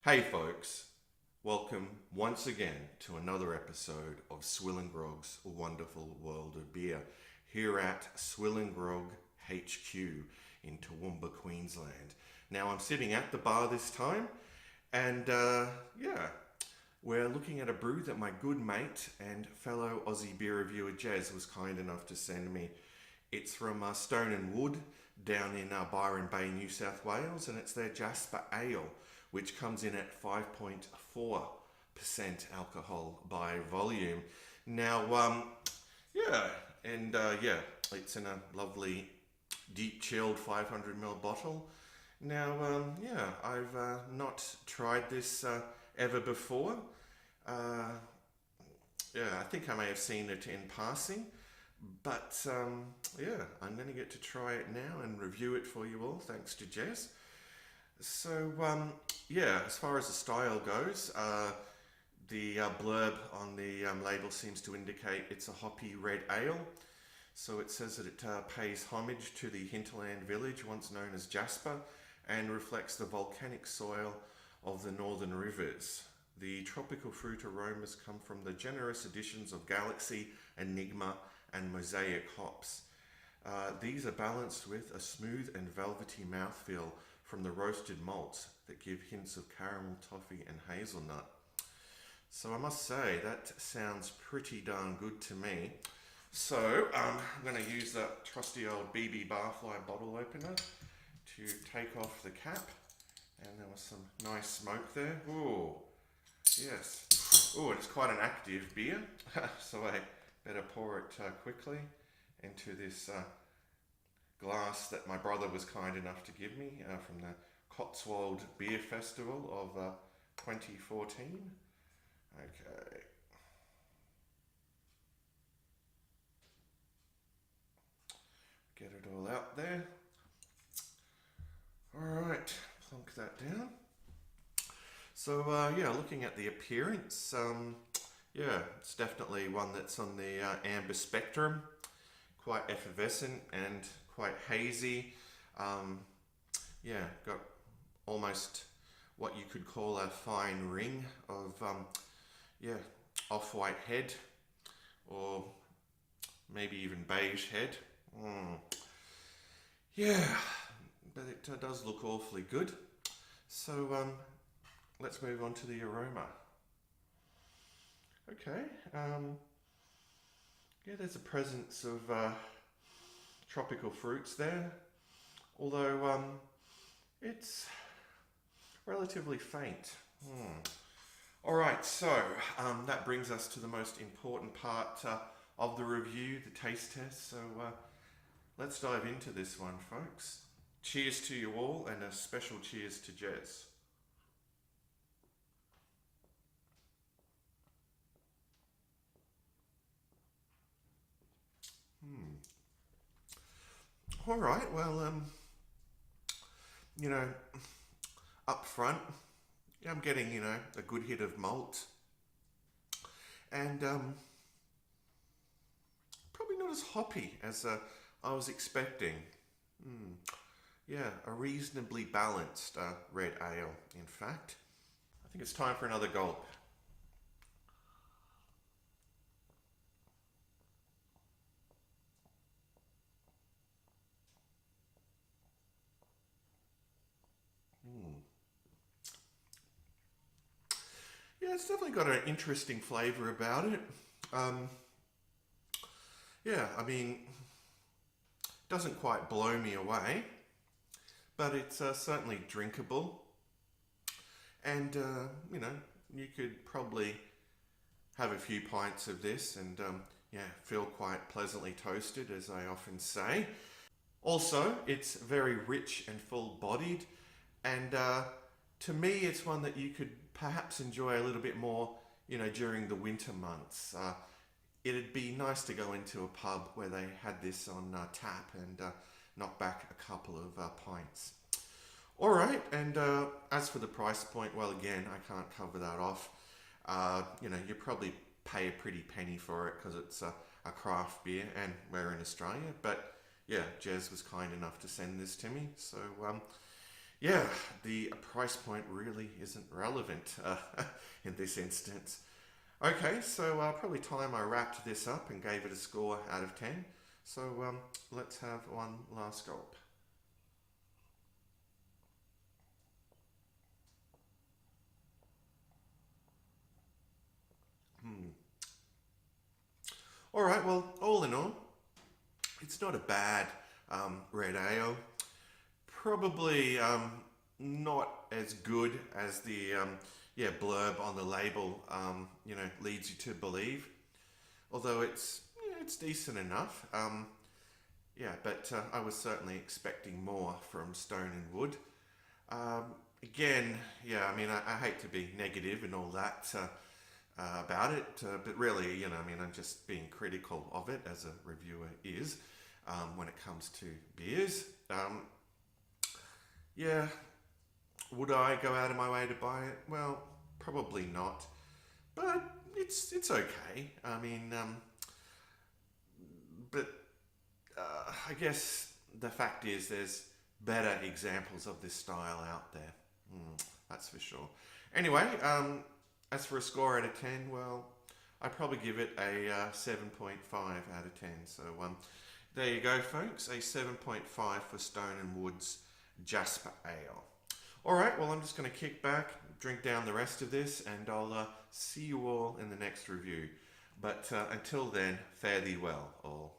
Hey folks, welcome once again to another episode of SwillinGrog's Wonderful World of Beer here at SwillinGrog HQ in Toowoomba, Queensland. Now I'm sitting at the bar this time and we're looking at a brew that my good mate and fellow Aussie beer reviewer Jez was kind enough to send me. It's from Stone and Wood down in Byron Bay, New South Wales, and it's their Jasper Ale, which comes in at 5.4% alcohol by volume. Now, it's in a lovely deep chilled 500ml bottle. Now, I've not tried this ever before. I think I may have seen it in passing, but I'm going to get to try it now and review it for you all, thanks to Jez. So, as far as the style goes, the blurb on the label seems to indicate it's a hoppy red ale. So it says that it pays homage to the hinterland village once known as Jasper and reflects the volcanic soil of the northern rivers. The tropical fruit aromas come from the generous additions of Galaxy, Enigma and Mosaic hops. These are balanced with a smooth and velvety mouthfeel from the roasted malts that give hints of caramel, toffee and hazelnut. So I must say that sounds pretty darn good to me. So I'm going to use that trusty old BB Barfly bottle opener to take off the cap, and there was some nice smoke there. Ooh, yes. Oh, it's quite an active beer, so I better pour it quickly into this glass that my brother was kind enough to give me from the Cotswold Beer Festival of 2014. Okay. Get it all out there. Alright, plunk that down. So looking at the appearance, it's definitely one that's on the amber spectrum. Quite effervescent and quite hazy. Got almost what you could call a fine ring of off-white head, or maybe even beige head. But it does look awfully good. So let's move on to the aroma. Okay. There's a presence of tropical fruits there, although it's relatively faint. Alright, so that brings us to the most important part of the review, the taste test. So let's dive into this one, folks. Cheers to you all, and a special cheers to Jez. All right, well, up front, I'm getting, a good hit of malt. And probably not as hoppy as I was expecting. A reasonably balanced red ale, in fact. I think it's time for another gulp. It's definitely got an interesting flavour about it. Doesn't quite blow me away, but it's certainly drinkable. And, you could probably have a few pints of this and, feel quite pleasantly toasted, as I often say. Also, it's very rich and full-bodied, and to me, it's one that you could perhaps enjoy a little bit more, during the winter months. It'd be nice to go into a pub where they had this on tap and knock back a couple of pints. All right, and as for the price point, well, again, I can't cover that off. You probably pay a pretty penny for it because it's a craft beer, and we're in Australia. But yeah, Jez was kind enough to send this to me, so Yeah, the price point really isn't relevant in this instance. Okay, so probably time I wrapped this up and gave it a score out of 10. So let's have one last gulp. All right, well, all in all, it's not a bad red ale. Probably not as good as the yeah, blurb on the label leads you to believe. Although it's decent enough. Yeah, but I was certainly expecting more from Stone and Wood. Um, Again, yeah, I mean, I hate to be negative and all that about it, but really, I mean, I'm just being critical of it as a reviewer is when it comes to beers. Yeah, would I go out of my way to buy it? Well, probably not, but it's okay. I mean, but I guess the fact is there's better examples of this style out there. That's for sure. Anyway, as for a score out of 10, well, I'd probably give it a 7.5 out of 10. So there you go, folks. A 7.5 for Stone and Wood's Jasper Ale. All right, well, I'm just going to kick back, drink down the rest of this, and I'll see you all in the next review. But until then, fare thee well, all.